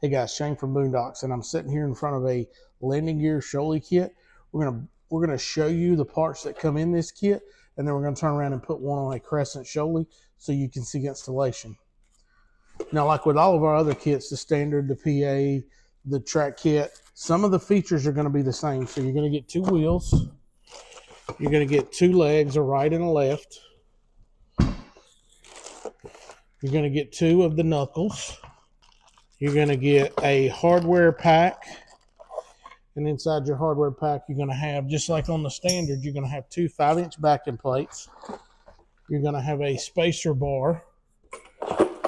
Hey guys, Shane from Boonedox, and I'm sitting here in front of a landing gear Shoalie kit. We're gonna show you the parts that come in this kit, and then we're gonna turn around and put one on a Crescent Shoalie so you can see installation. Now, like with all of our other kits, the standard, the PA, the track kit, some of the features are gonna be the same. So you're gonna get two wheels, you're gonna get two legs, a right and a left. You're gonna get two of the knuckles. You're going to get a hardware pack, and inside your hardware pack, you're going to have, just like on the standard, you're going to have two 5-inch backing plates. You're going to have a spacer bar,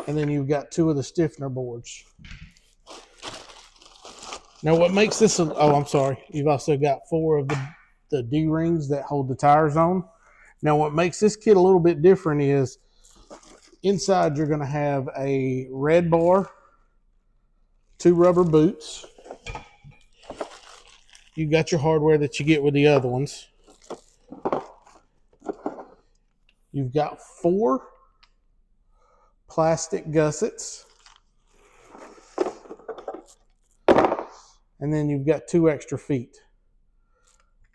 and then you've got two of the stiffener boards. Now, what makes this, you've also got four of the D-rings that hold the tires on. Now, what makes this kit a little bit different is inside you're going to have a red bar, two rubber boots. You got your hardware that you get with the other ones. You've got 4 plastic gussets. And then you've got 2 extra feet.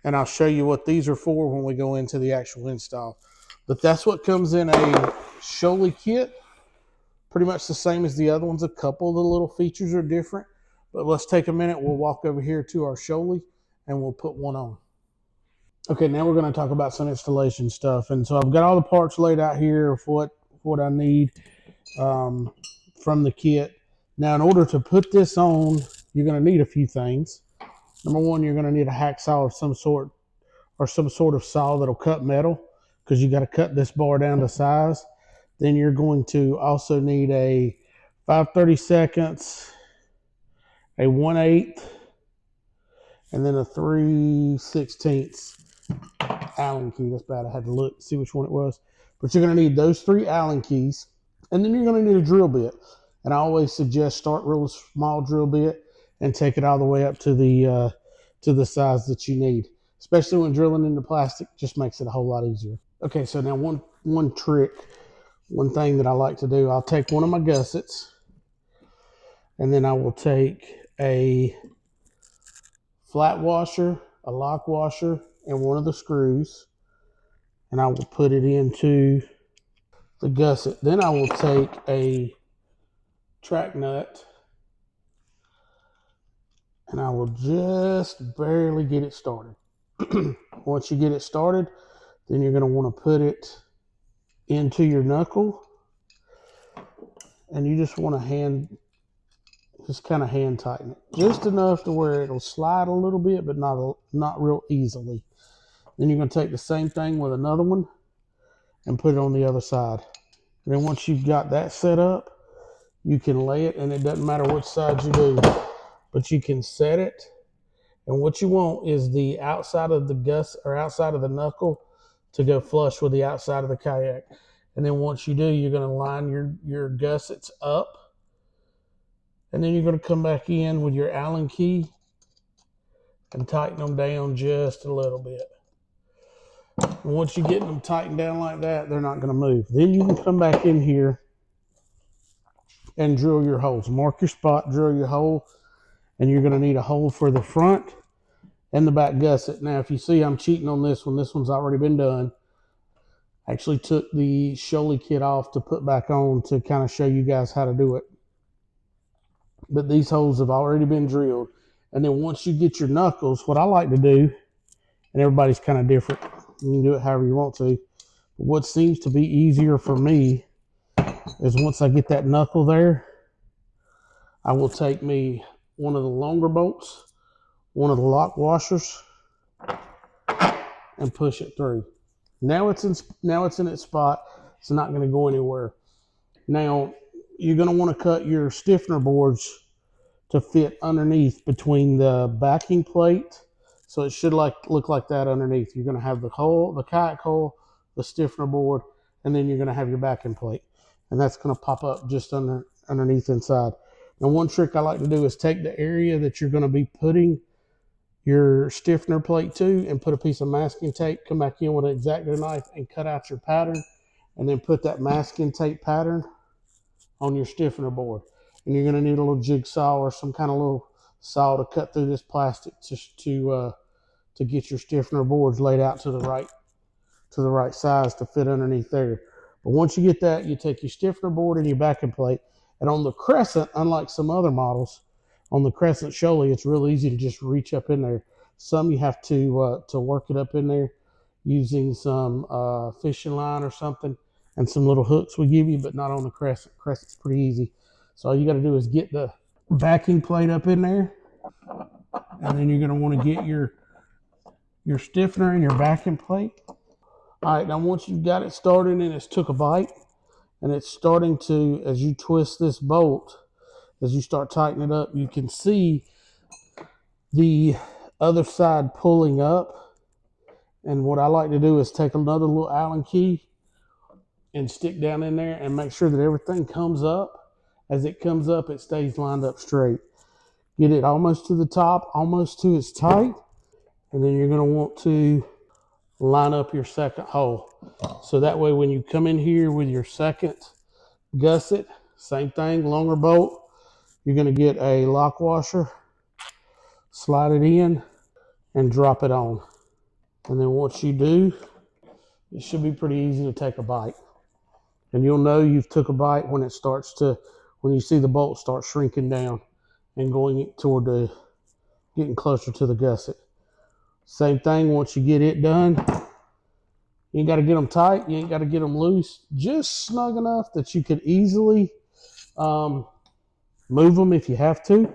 And I'll show you what these are for when we go into the actual install. But that's what comes in a Shoalie kit. Pretty much the same as the other ones. A couple of the little features are different, but let's take a minute. We'll walk over here to our Shoalie and we'll put one on. Okay, now we're going to talk about some installation stuff. And so I've got all the parts laid out here of what I need from the kit. Now, in order to put this on, you're going to need a few things. Number one, you're going to need a hacksaw of some sort, or some sort of saw that'll cut metal, because you got to cut this bar down to size. Then you're going to also need a 5/32, a 1/8, and then a 3/16 Allen key. That's bad. I had to look, see which one it was. But you're going to need those 3 Allen keys. And then you're going to need a drill bit. And I always suggest start real small drill bit and take it all the way up to the size that you need. Especially when drilling into plastic, just makes it a whole lot easier. Okay, so now one trick. One thing that I like to do, I'll take one of my gussets, and then I will take a flat washer, a lock washer, and one of the screws, and I will put it into the gusset. Then I will take a track nut, and I will just barely get it started. Once you get it started, then you're going to want to put it into your knuckle, and you just want to kind of hand tighten it just enough to where it'll slide a little bit, but not real easily. Then you're going to take the same thing with another one and put it on the other side. And then once you've got that set up, you can lay it, and it doesn't matter which side you do, but you can set it. And what you want is the outside of the outside of the knuckle to go flush with the outside of the kayak. And then once you do, you're going to line your gussets up. And then you're going to come back in with your Allen key and tighten them down just a little bit. And once you get them tightened down like that, they're not going to move. Then you can come back in here and drill your holes. Mark your spot, drill your hole, and you're going to need a hole for the front and the back gusset. Now, if you see I'm cheating on this one's already been done. I actually took the Shoalie kit off to put back on to kind of show you guys how to do it. But these holes have already been drilled. And then once you get your knuckles, what I like to do, and everybody's kind of different, you can do it however you want to, but what seems to be easier for me is once I get that knuckle there, I will take me one of the longer bolts, one of the lock washers, and push it through. Now it's in its spot. It's not going to go anywhere. Now you're going to want to cut your stiffener boards to fit underneath between the backing plate. So it should look like that underneath. You're going to have the kayak hole, the stiffener board, and then you're going to have your backing plate. And that's going to pop up just underneath inside. Now, one trick I like to do is take the area that you're going to be putting your stiffener plate to and put a piece of masking tape, come back in with an X-Acto knife and cut out your pattern, and then put that masking tape pattern on your stiffener board. and you're going to need a little jigsaw or some kind of little saw to cut through this plastic to get your stiffener boards laid out to the right size to fit underneath there. But once you get that, you take your stiffener board and your backing plate. And on the Crescent, unlike some other models, on the Crescent Shoalie, it's real easy to just reach up in there. Some you have to work it up in there using some fishing line or something and some little hooks we give you, but not on the Crescent. Crescent's pretty easy. So all you got to do is get the backing plate up in there, and then you're going to want to get your stiffener and your backing plate. All right, now once you've got it started and it's took a bite, and it's starting to, as you twist this bolt, as you start tightening it up, you can see the other side pulling up. And what I like to do is take another little Allen key and stick down in there and make sure that everything comes up. As it comes up, it stays lined up straight. Get it almost to the top, almost to its tight, and then you're going to want to line up your second hole. So that way when you come in here with your second gusset, same thing, longer bolt, you're going to get a lock washer, slide it in, and drop it on. And then once you do, it should be pretty easy to take a bite. And you'll know you've took a bite when when you see the bolt start shrinking down and going toward getting closer to the gusset. Same thing, once you get it done, you ain't got to get them tight, you ain't got to get them loose, just snug enough that you could easily move them if you have to.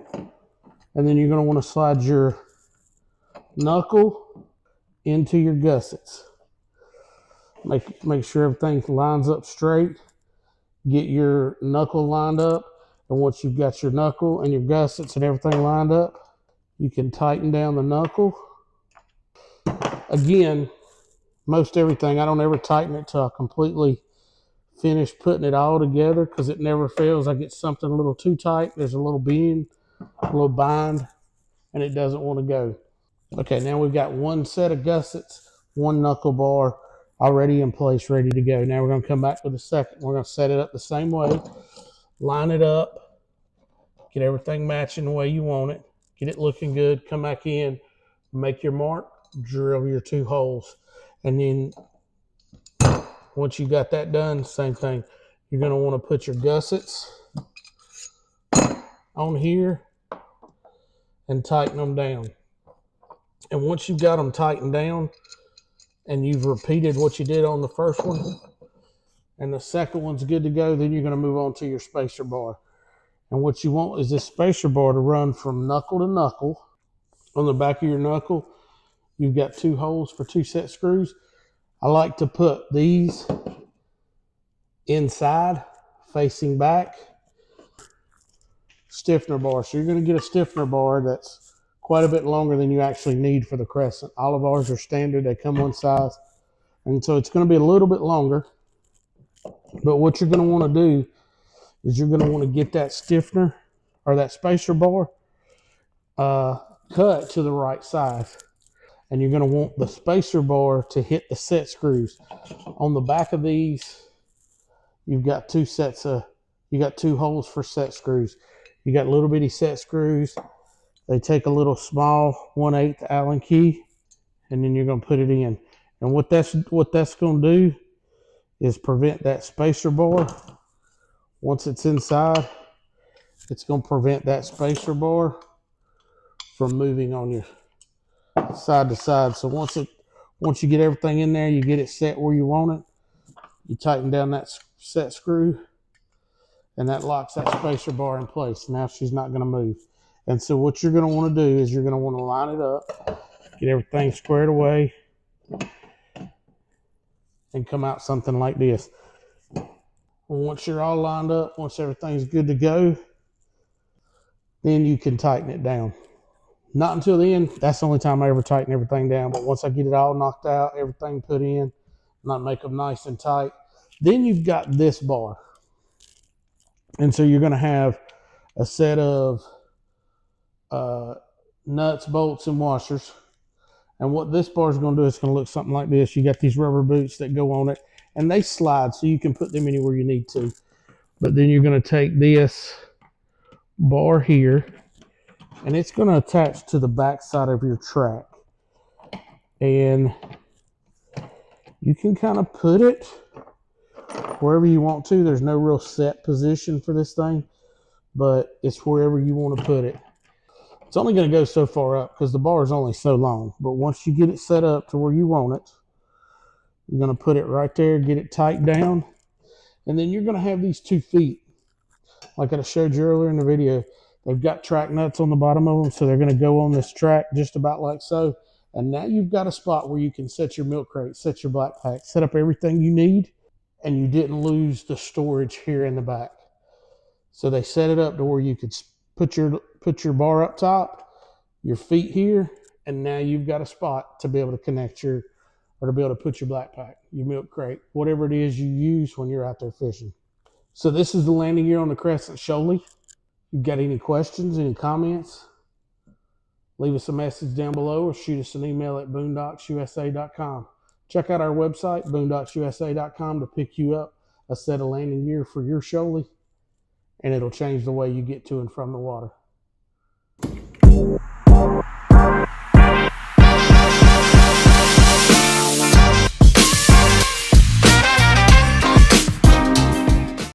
And then you're going to want to slide your knuckle into your gussets. Make sure everything lines up straight. Get your knuckle lined up, and once you've got your knuckle and your gussets and everything lined up, you can tighten down the knuckle. Again, most everything, I don't ever tighten it till I completely finish putting it all together, because it never fails. I get something a little too tight, there's a little bend, a little bind, and it doesn't want to go. Okay, now we've got one set of gussets, one knuckle bar already in place, ready to go. Now we're going to come back with a second. We're going to set it up the same way, line it up, get everything matching the way you want it, get it looking good, come back in, make your mark, drill your 2 holes. And then once you got that done, same thing. You're going to want to put your gussets on here and tighten them down. And once you've got them tightened down and you've repeated what you did on the first one and the second one's good to go, then you're going to move on to your spacer bar. And what you want is this spacer bar to run from knuckle to knuckle. On the back of your knuckle, you've got 2 holes for 2 set screws. I like to put these inside, facing back. Stiffener bar. So you're going to get a stiffener bar that's quite a bit longer than you actually need for the Crescent. All of ours are standard. They come one size. And so it's going to be a little bit longer. But what you're going to want to do is you're going to want to get that stiffener or that spacer bar cut to the right size. And you're going to want the spacer bar to hit the set screws. On the back of these, you've got 2 holes for set screws. You got little bitty set screws. They take a little small 1/8 Allen key, and then you're going to put it in. And what that's going to do is prevent that spacer bar. Once it's inside, it's going to prevent that spacer bar from moving on you side to side. So once you get everything in there, you get it set where you want it. You tighten down that set screw, and that locks that spacer bar in place. Now she's not going to move. And so what you're going to want to do is you're going to want to line it up, get everything squared away, and come out something like this. Once you're all lined up, once everything's good to go, then you can tighten it down. Not until the end. That's the only time I ever tighten everything down. But once I get it all knocked out, everything put in, and I make them nice and tight, then you've got this bar. And so you're going to have a set of nuts, bolts, and washers. And what this bar is going to do is going to look something like this. You got these rubber boots that go on it, and they slide, so you can put them anywhere you need to. But then you're going to take this bar here, and it's going to attach to the back side of your track. And you can kind of put it wherever you want to. There's no real set position for this thing, but it's wherever you want to put it. It's only going to go so far up because the bar is only so long. But once you get it set up to where you want it, you're going to put it right there, get it tight down, and then you're going to have these 2 feet. Like I showed you earlier in the video, they've got track nuts on the bottom of them, so they're going to go on this track just about like so. And now you've got a spot where you can set your milk crate, set your black pack, set up everything you need, and you didn't lose the storage here in the back. So they set it up to where you could put your bar up top, your feet here, and now you've got a spot to be able to connect or to be able to put your black pack, your milk crate, whatever it is you use when you're out there fishing. So this is the landing gear on the Crescent Shoalie. If you've got any questions, any comments, leave us a message down below or shoot us an email at boonedoxusa.com. Check out our website, boonedoxusa.com, to pick you up a set of landing gear for your Shoalie, and it'll change the way you get to and from the water.